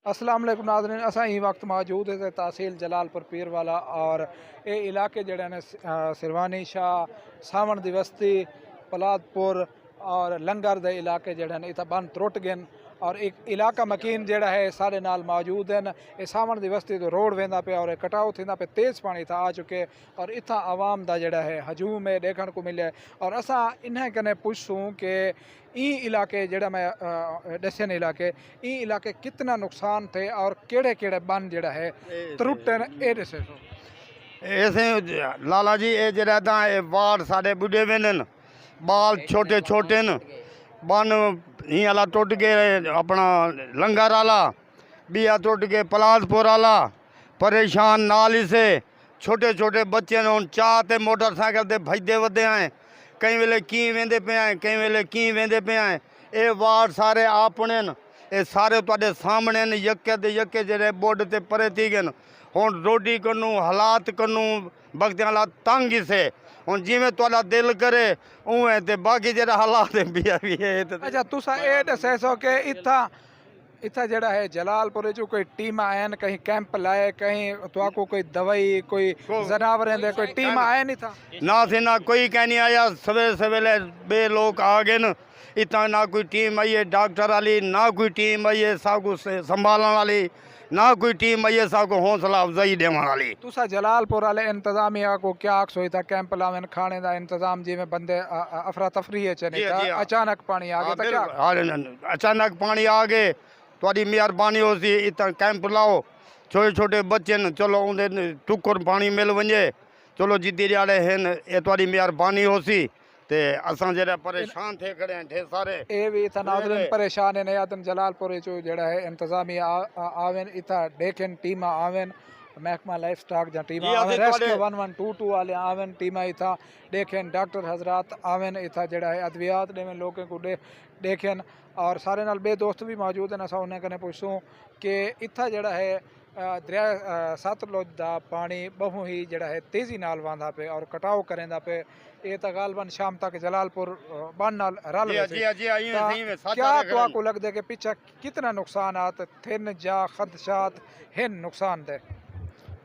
अस्सलाम वालेकुम नाज़रीन, असां ई वक्त मौजूद है तहसील जलालपुर पीरवाला और ये इलाके जड़े ने सिरवानी शाह सावण दी बस्ती पलादपुर और लंगर दे इलाके जड़े ने इतना बन त्रुट गए और एक इलाका मकीन जड़ा है सारे नाल मौजूद हैं। ये सावण दी बस्ती तो रोड वेंदा पे और कटाव थींदा पे तेज़ पानी था आ चुके और इतना आवाम दा जड़ा है हजूम है देखने को मिले और असां इन्हें कने पुछूं कि ई इलाके जड़ा मैं दसे ने इलाके ई इलाके कितना नुकसान थे और केड़े केड़े बन जड़ा है त्रुटन ए दसे ऐसे लाला जी ये जरा ये वार्ड साढ़े बुढ़े वे न बाल छोटे छोटे न बन ही आला टुट गए अपना लंगर आला बिया टुट गए पलादपुर आला परेशान नाल ही से छोटे छोटे बच्चे ने चाह ते मोटरसाइकिल ते भजदे वदे आए कई वेले की वेंदे पे आए कई वेले की वेंदे पे आए ये वार्ड सारे अपने न ये सारे तुहाडे सामने न यके दे यके जेरे बोर्ड ते परे थी गए हुण रोटी कनू हालात कनू बगते हालात तंग ही से हुण जिवें तुहाडा दिल करे उवें ते बाकी जेड़ा हालात बिया भी है अच्छा तुसा ए दसे सो के इथा इतना जड़ा है जलालपुर जो कोई टीम आयन कहीं कैंप लाए कहीं तो को कोई दवाई कोई जनावरें दे कोई टीम आए नहीं था ना थे ना कोई कह नहीं आया सवेरे सवेरे बे लोग आ गए न इतना ना कोई टीम आई है डॉक्टर वाली ना कोई टीम आई है सबको संभालने वाली ना कोई टीम आई है सबको हौसला अफजाई देने वाली तुसा जलालपुर वाले इंतजामिया को क्या आख सोई था कैंप लावन खाने का इंतजाम जिमें बंदे अफरा तफरी है चने अचानक पानी आ गया था क्या अचानक पानी आ गए थोड़ी मेहरबानी हो सी इतना कैंप लाओ छोटे छोटे बच्चे न चलो उन्हें टुकर पानी मिल वजे चलो जिद्दी जाड़े हैं ये थोड़ी मेहरबानी हो सी ते असां जरा परेशान थे खड़े हैं ढेर सारे ए भी इतना नाज़रीन परेशान है नयादन जलालपुर जो जड़ा है इंतजामिया आवेन इतना देखें टीम आवेन महकमा लाइफ स्टॉक जा टीम आवेन रेस्क्यू 1122 वाले आवेन टीम इथा देखें डॉक्टर हजरात आवेन इथा जड़ा है अद्वियात देवें लोगों को देखें और सारे नाल बे दोस्त भी मौजूद हैं असा उन्हें कने पूछूं कि इथा जड़ा है दरिया सतलुज दा पानी बहु ही जड़ा है तेज़ी नाल वांदा पे और कटाव करेंदा पे ये तो गालबन शाम तक जलालपुर बन नाल रल क्या तो आपको लगता है कि पीछे कितना नुकसान थे जा खदशात हैं नुकसान दे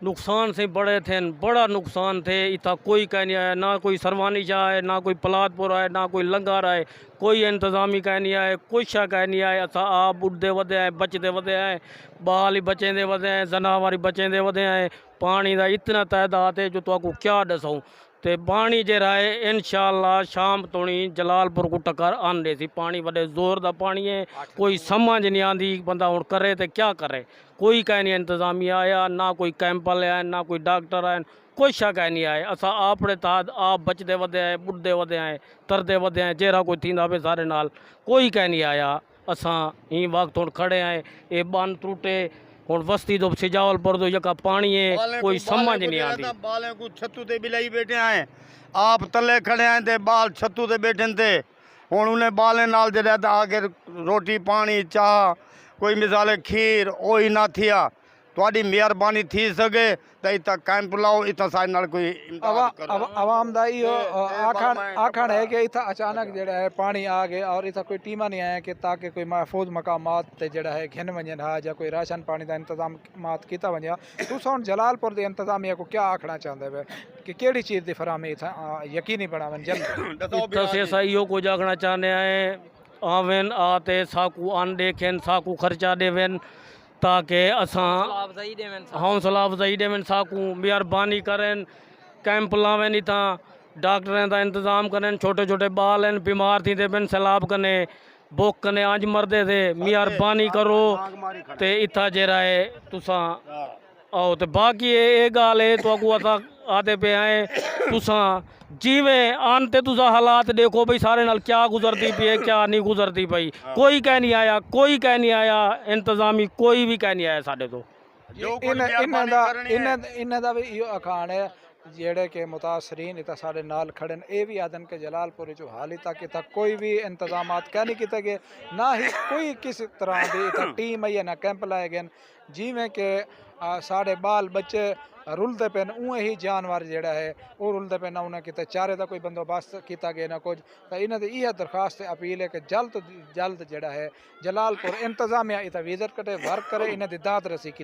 नुकसान से बड़े थे बड़ा नुकसान थे इतना कोई कह नहीं आया ना कोई सरवानी शाह आए ना कोई पलादपुर आए ना कोई लंगर आए कोई इंतजामी कह नहीं आए कोई शाह कह नहीं आए असा आप बुढ़ते वधे आए बचते वधे आए बाल ही बचेंदे वधे आए जनावर बचेंदे वधे आए पानी का इतना तादाद है जो तो आपको क्या दसाऊँ तो पानी जरा है इंशाअल्लाह शाम तोड़ी जलालपुर को टक्कर आंदे सी पानी बड़े जोर का पानी है कोई समझ नहीं आती बंदा हूँ करे तो क्या करे कोई कह नहीं इंतजामिया आया ना कोई कैंप वाले आए ना कोई डॉक्टर आए कोई शा कह नहीं आए असा अपने तहत आप बचते वधे आए बुढ़ते वधे आए तरदे वधे आए जरा कोई थींदा पे सारे नाल कोई कह नहीं आया असा ही वक्त हूँ खड़े आए ये बन त्रुटे हूँ बस्ती तो सिजावलपुर तो यका पानी है कोई समझ नहीं आती बालें को छत्तू ते बिलाई बैठे आए आप तले खड़े आए थे बाल छत्तू ते बैठे थे हूँ उन्हें बालें नाल जरा आके रोटी पानी चाह कोई मिसाल खीर ओ ही ना थिया थोड़ी मेहरबानी थी सके तो इतना कैंप लाओ इतना सारे नाल कोई आवाम दा इहो आखण है कि इतना अचानक जड़ा है पानी आ गया और इतना कोई टीमा नहीं आया कि ताकि कोई महफूज मकामात ते जड़ा है घिन वजन हा या कोई राशन पानी का इंतजाम किया वजा तुस हुण जलालपुर के इंतजामिया को क्या आखना चाहते वे कि केड़ी चीज़ की फराहमी इतना यकीनी बनावन जल्द असा इहो कुछ आखना चाहते हैं आवेन आते साकू आन देखें साकू खर्चा देवेन ताकि असां हौसला अफजाई देवें साकू मेहरबानी करें कैंप लावें इतना डॉक्टरें का इंतजाम करें छोटे छोटे बाल हैं बीमार थी पेन सैलाब कने बुक कने अज मरदे थे मेहरबानी करो तो इतना जरा है तुसा आओ तो बाकी ये गाल है तो अगू असा आते पे आए तुसा जिवें आनते तुसा हालात देखो भाई सारे नाल क्या गुजरती पई है क्या नहीं गुजरती पई कोई कह नहीं आया कोई कह नहीं आया इंतजामी कोई भी कह नहीं आया साढ़े तो इन्हें दा भी इहो अखान है जेड़े के मुतासरीन इतना साढ़े नाल खड़े ये भी आदन के जलालपुर जो हाली तक इतना कोई भी इंतजाम क्या नहीं किए गए ना ही कोई किस तरह की टीम आई है ना कैंप लाए गए जिमें के साढ़े बाल बच्चे रुलते पे उवें ही जानवर जेड़ा है वो रुलते पे ना उन्हें किते चारे का कोई बंदोबस्त किया गया ना कुछ। तो इन्हें दी यह दरखास्त अपील है कि जल्द तो जल्द जेड़ा है जलालपुर इंतजामिया इतना विजिट करे वर्क करे इन्हें दी दाद रसी की।